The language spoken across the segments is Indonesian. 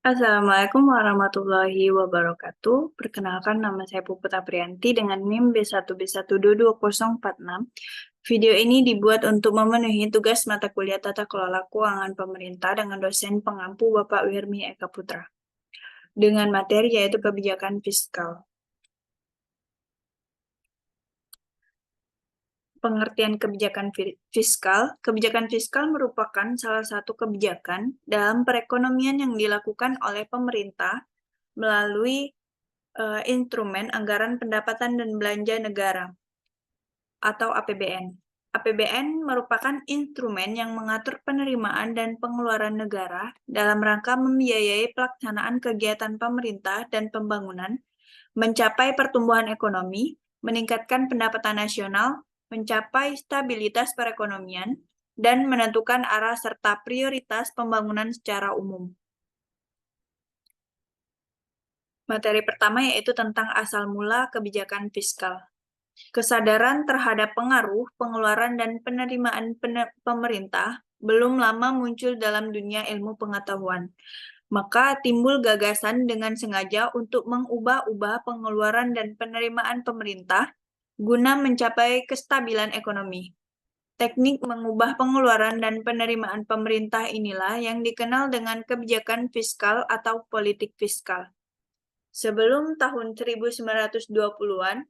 Assalamualaikum warahmatullahi wabarakatuh. Perkenalkan, nama saya Puput Aprianti dengan NIM B1B1222046. Video ini dibuat untuk memenuhi tugas mata kuliah Tata Kelola Keuangan Pemerintah dengan dosen pengampu Bapak Wirmi Eka Putra. Dengan materi yaitu kebijakan fiskal. Pengertian kebijakan fiskal merupakan salah satu kebijakan dalam perekonomian yang dilakukan oleh pemerintah melalui instrumen anggaran pendapatan dan belanja negara atau APBN. APBN merupakan instrumen yang mengatur penerimaan dan pengeluaran negara dalam rangka membiayai pelaksanaan kegiatan pemerintah dan pembangunan, mencapai pertumbuhan ekonomi, meningkatkan pendapatan nasional, mencapai stabilitas perekonomian, dan menentukan arah serta prioritas pembangunan secara umum. Materi pertama yaitu tentang asal mula kebijakan fiskal. Kesadaran terhadap pengaruh, pengeluaran, dan penerimaan pemerintah belum lama muncul dalam dunia ilmu pengetahuan. Maka timbul gagasan dengan sengaja untuk mengubah-ubah pengeluaran dan penerimaan pemerintah guna mencapai kestabilan ekonomi. Teknik mengubah pengeluaran dan penerimaan pemerintah inilah yang dikenal dengan kebijakan fiskal atau politik fiskal. Sebelum tahun 1920-an,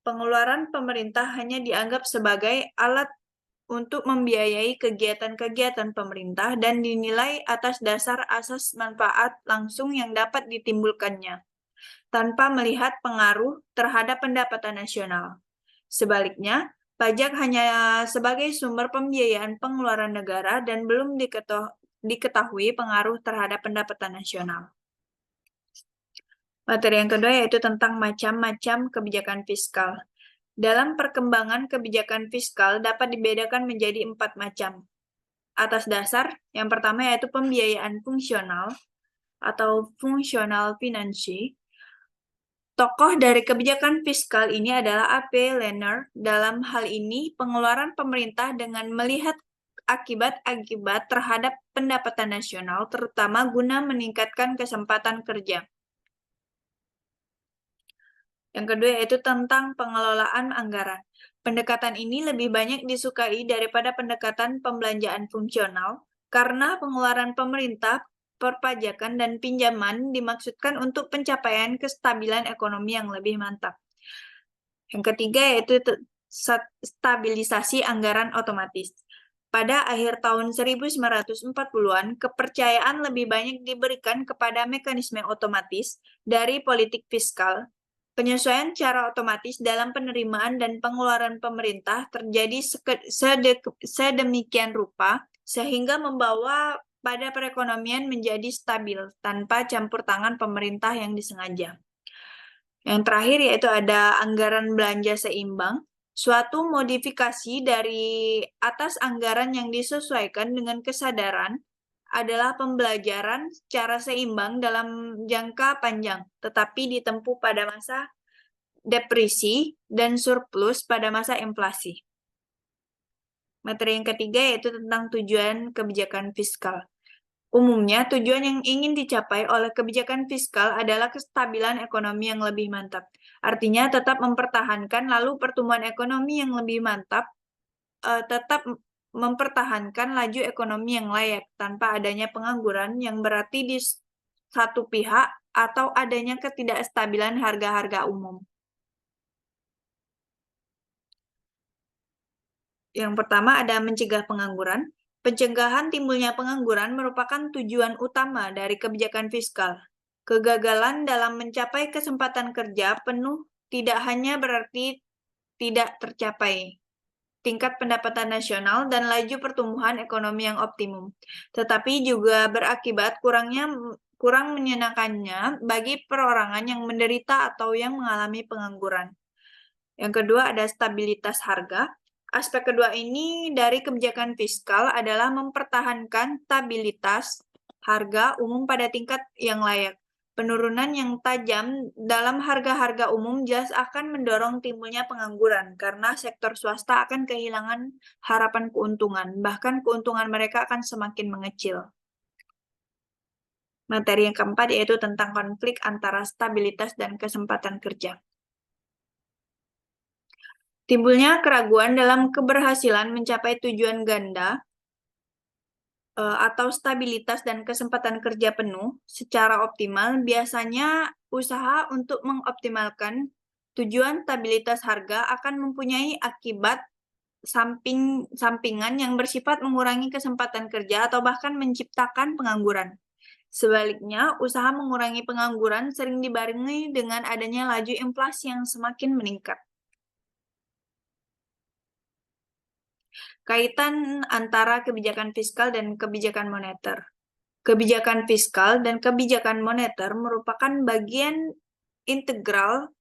pengeluaran pemerintah hanya dianggap sebagai alat untuk membiayai kegiatan-kegiatan pemerintah dan dinilai atas dasar asas manfaat langsung yang dapat ditimbulkannya, tanpa melihat pengaruh terhadap pendapatan nasional. Sebaliknya, pajak hanya sebagai sumber pembiayaan pengeluaran negara dan belum diketahui pengaruh terhadap pendapatan nasional. Materi yang kedua yaitu tentang macam-macam kebijakan fiskal. Dalam perkembangan kebijakan fiskal dapat dibedakan menjadi 4 macam. Atas dasar, yang pertama yaitu pembiayaan fungsional atau functional financing. Tokoh dari kebijakan fiskal ini adalah A.P. Lehner. Dalam hal ini, pengeluaran pemerintah dengan melihat akibat-akibat terhadap pendapatan nasional, terutama guna meningkatkan kesempatan kerja. Yang kedua yaitu tentang pengelolaan anggaran. Pendekatan ini lebih banyak disukai daripada pendekatan pembelanjaan fungsional karena pengeluaran pemerintah, perpajakan, dan pinjaman dimaksudkan untuk pencapaian kestabilan ekonomi yang lebih mantap. Yang ketiga yaitu stabilisasi anggaran otomatis. Pada akhir tahun 1940-an, kepercayaan lebih banyak diberikan kepada mekanisme otomatis dari politik fiskal. Penyesuaian secara otomatis dalam penerimaan dan pengeluaran pemerintah terjadi sedemikian rupa sehingga membawa pada perekonomian menjadi stabil tanpa campur tangan pemerintah yang disengaja. Yang terakhir yaitu ada anggaran belanja seimbang, suatu modifikasi dari atas anggaran yang disesuaikan dengan kesadaran adalah pembelajaran secara seimbang dalam jangka panjang, tetapi ditempuh pada masa depresi dan surplus pada masa inflasi. Materi yang ketiga yaitu tentang tujuan kebijakan fiskal. Umumnya, tujuan yang ingin dicapai oleh kebijakan fiskal adalah kestabilan ekonomi yang lebih mantap. Artinya, tetap mempertahankan lalu pertumbuhan ekonomi yang lebih mantap, tetap mempertahankan laju ekonomi yang layak tanpa adanya pengangguran yang berarti di satu pihak atau adanya ketidakstabilan harga-harga umum. Yang pertama ada mencegah pengangguran. Pencegahan timbulnya pengangguran merupakan tujuan utama dari kebijakan fiskal. Kegagalan dalam mencapai kesempatan kerja penuh tidak hanya berarti tidak tercapai tingkat pendapatan nasional dan laju pertumbuhan ekonomi yang optimum, tetapi juga berakibat kurang menyenangkannya bagi perorangan yang menderita atau yang mengalami pengangguran. Yang kedua ada stabilitas harga. Aspek kedua ini dari kebijakan fiskal adalah mempertahankan stabilitas harga umum pada tingkat yang layak. Penurunan yang tajam dalam harga-harga umum jelas akan mendorong timbulnya pengangguran karena sektor swasta akan kehilangan harapan keuntungan, bahkan keuntungan mereka akan semakin mengecil. Materi yang keempat yaitu tentang konflik antara stabilitas dan kesempatan kerja. Timbulnya keraguan dalam keberhasilan mencapai tujuan ganda atau stabilitas dan kesempatan kerja penuh secara optimal biasanya usaha untuk mengoptimalkan tujuan stabilitas harga akan mempunyai akibat sampingan yang bersifat mengurangi kesempatan kerja atau bahkan menciptakan pengangguran. Sebaliknya, usaha mengurangi pengangguran sering dibarengi dengan adanya laju inflasi yang semakin meningkat. Kaitan antara kebijakan fiskal dan kebijakan moneter. Kebijakan fiskal dan kebijakan moneter merupakan bagian integral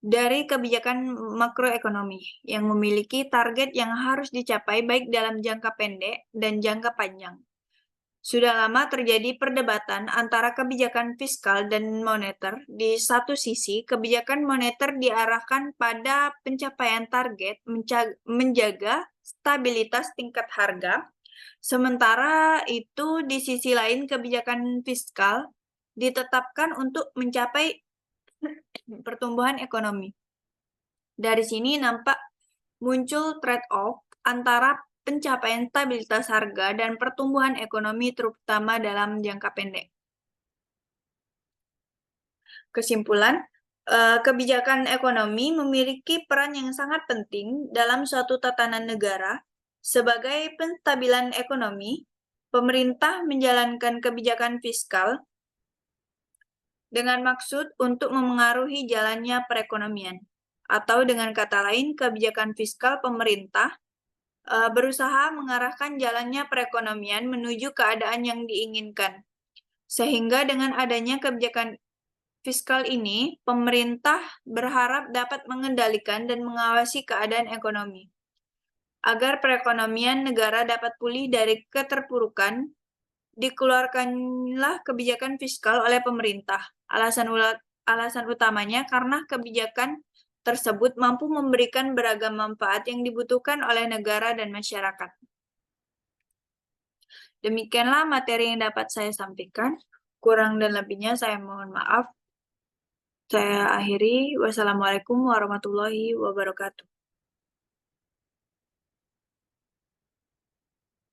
dari kebijakan makroekonomi yang memiliki target yang harus dicapai baik dalam jangka pendek dan jangka panjang. Sudah lama terjadi perdebatan antara kebijakan fiskal dan moneter. Di satu sisi, kebijakan moneter diarahkan pada pencapaian target menjaga stabilitas tingkat harga. Sementara itu, di sisi lain, kebijakan fiskal ditetapkan untuk mencapai pertumbuhan ekonomi. Dari sini nampak muncul trade-off antara pencapaian stabilitas harga dan pertumbuhan ekonomi terutama dalam jangka pendek. Kesimpulan, kebijakan ekonomi memiliki peran yang sangat penting dalam suatu tatanan negara. Sebagai penstabilan ekonomi, pemerintah menjalankan kebijakan fiskal dengan maksud untuk memengaruhi jalannya perekonomian. Atau dengan kata lain, kebijakan fiskal pemerintah berusaha mengarahkan jalannya perekonomian menuju keadaan yang diinginkan. Sehingga dengan adanya kebijakan fiskal ini, pemerintah berharap dapat mengendalikan dan mengawasi keadaan ekonomi. Agar perekonomian negara dapat pulih dari keterpurukan, dikeluarkanlah kebijakan fiskal oleh pemerintah. Alasan utamanya karena kebijakan tersebut mampu memberikan beragam manfaat yang dibutuhkan oleh negara dan masyarakat. Demikianlah materi yang dapat saya sampaikan. Kurang dan lebihnya saya mohon maaf. Saya akhiri. Wassalamualaikum warahmatullahi wabarakatuh.